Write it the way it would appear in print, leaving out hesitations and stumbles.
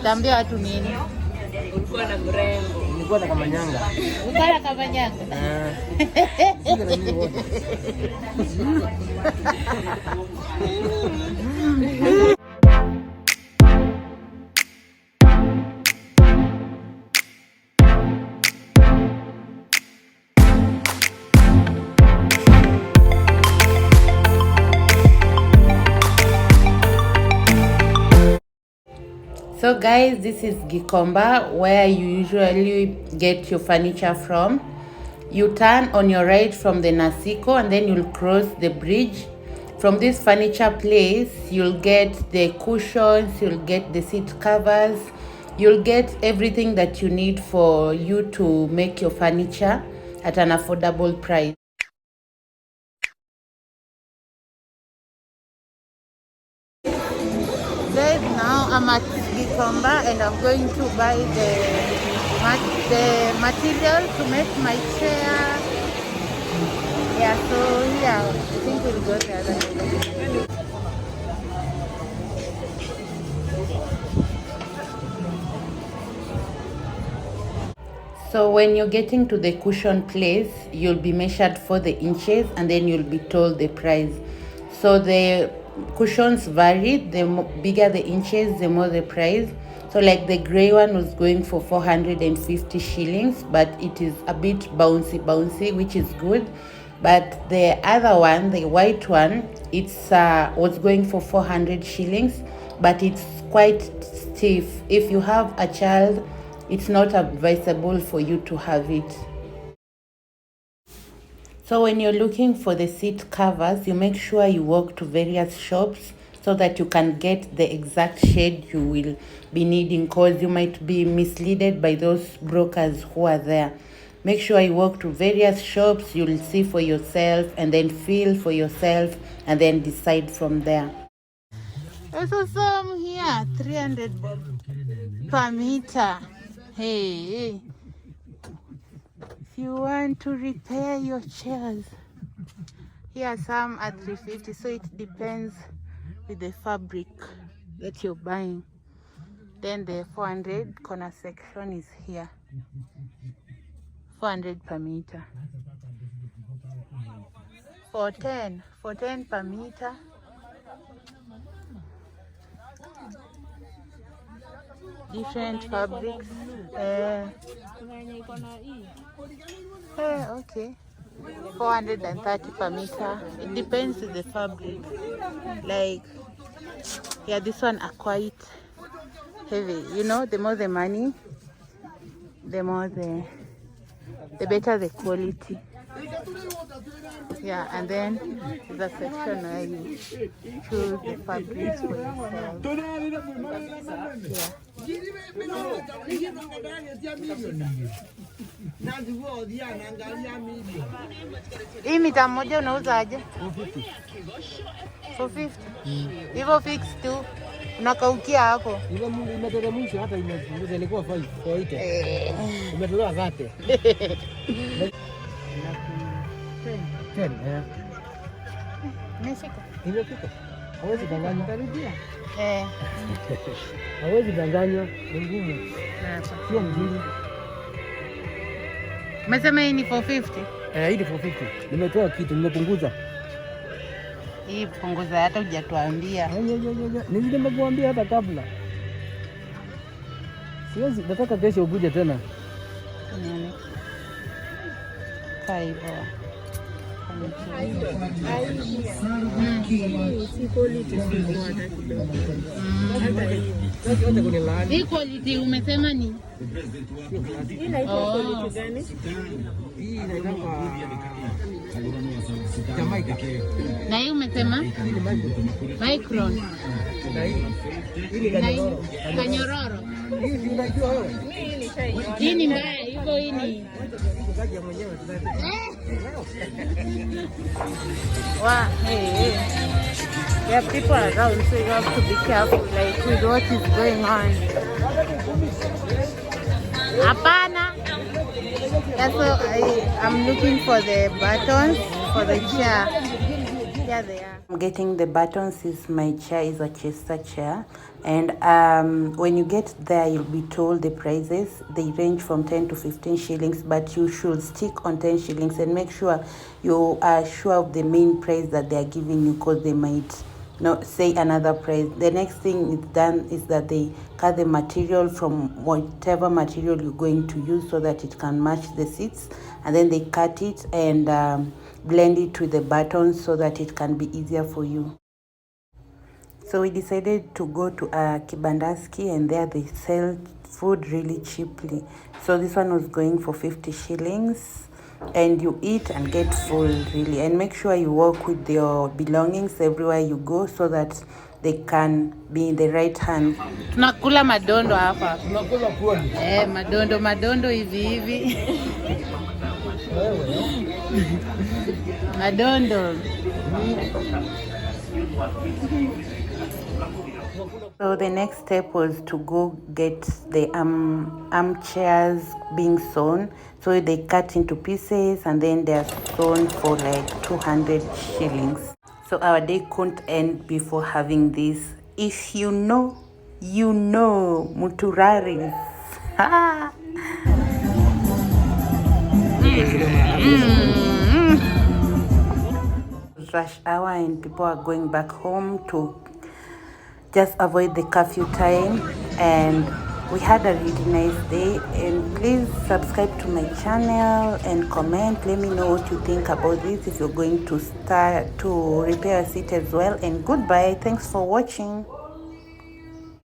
Utaambia watu nini? Ulikuwa na mrembo. Nilikuwa na kamanyanga. Ulikuwa na kamanyanga? So guys, this is Gikomba, where you usually get your furniture from. You turn on your right from the Nasiko and then you'll cross the bridge. From this furniture place, you'll get the cushions, you'll get the seat covers, you'll get everything that you need for you to make your furniture at an affordable price. Guys, now I'm at Gikomba and I'm going to buy the material to make my chair. Yeah, so yeah, I think we'll go the other way. So when you're getting to the cushion place, you'll be measured for the inches and then you'll be told the price. So the cushions vary. The bigger the inches, the more the price. So like the gray one was going for 450 shillings, but it is a bit bouncy, which is good. But the other one, the white one, it's was going for 400 shillings, but it's quite stiff. If you have a child, it's not advisable for you to have it. So when you're looking for the seat covers, you make sure you walk to various shops so that you can get the exact shade you will be needing, because you might be misled by those brokers who are there. Make sure you walk to various shops, you'll see for yourself and then feel for yourself and then decide from there. Also some here, 300 per meter. Hey. You want to repair your chairs, here some at 350, so it depends with the fabric that you're buying. Then the 400 corner section is here, 400 per meter. For 10 per meter. Different fabrics. Okay, 430 per meter. It depends on the fabric. Like, yeah, this one are quite heavy. You know, the more the money, the more the better the quality. Yeah, and then the section where you choose the fabrics for yourself. Yeah. Hii mita moja unauzaje? 450. Hivyo fix tu. Unakaukia hapo. Imeteremshwa hata imepunguza, ilikuwa 580. Umetolewa zate. 10. Nimefika. Imefika. Hawezi danganywa. Karibia. Hawezi danganywa, ni ngumu. Sio mzuri. Umesema hii ni 450? Hii ni 450. Nimetoa kitu, nimepunguza. Hii punguza hata hujatuambia. Nimekuambia hata kabla. Siwezi, nataka kesho ukuje tena. Nini? Kaibo. Hii quality umesema ni? Hii inaitwa quality gani? Hii inaitwa Jamaica. Na hii umesema? Micron. Kanyororo. Hii unajua wewe? Hii ni mbaya, hivyo hii ni. Wow, hey. There are people around, so you have to be careful, like, with what is going on. Hapana. Yeah, so I'm looking for the buttons for the chair. Here they are. I'm getting the buttons. Is my chair is a Chester chair, and when you get there, you'll be told the prices. They range from 10 to 15 shillings, but you should stick on 10 shillings and make sure you are sure of the main price that they are giving you, because they might not say another price. The next thing is done is that they cut the material from whatever material you're going to use so that it can match the seats, and then they cut it and blend it with the buttons so that it can be easier for you. So we decided to go to a Kibandaski, and there they sell food really cheaply. So this one was going for 50 shillings, and you eat and get full really. And make sure you walk with your belongings everywhere you go so that they can be in the right hand. Tunakula madondo hapa. Tunakula pwani. Madondo hivi. Madondo. So the next step was to go get the armchairs being sewn. So they cut into pieces and then they're sewn for like 200 shillings. So our day couldn't end before having this. If you know, you know, Muturaris. Rush hour and people are going back home to just avoid the curfew time, and we had a really nice day. And please subscribe to my channel and comment. Let me know what you think about this, if you're going to start to repair a seat as well. And goodbye, thanks for watching.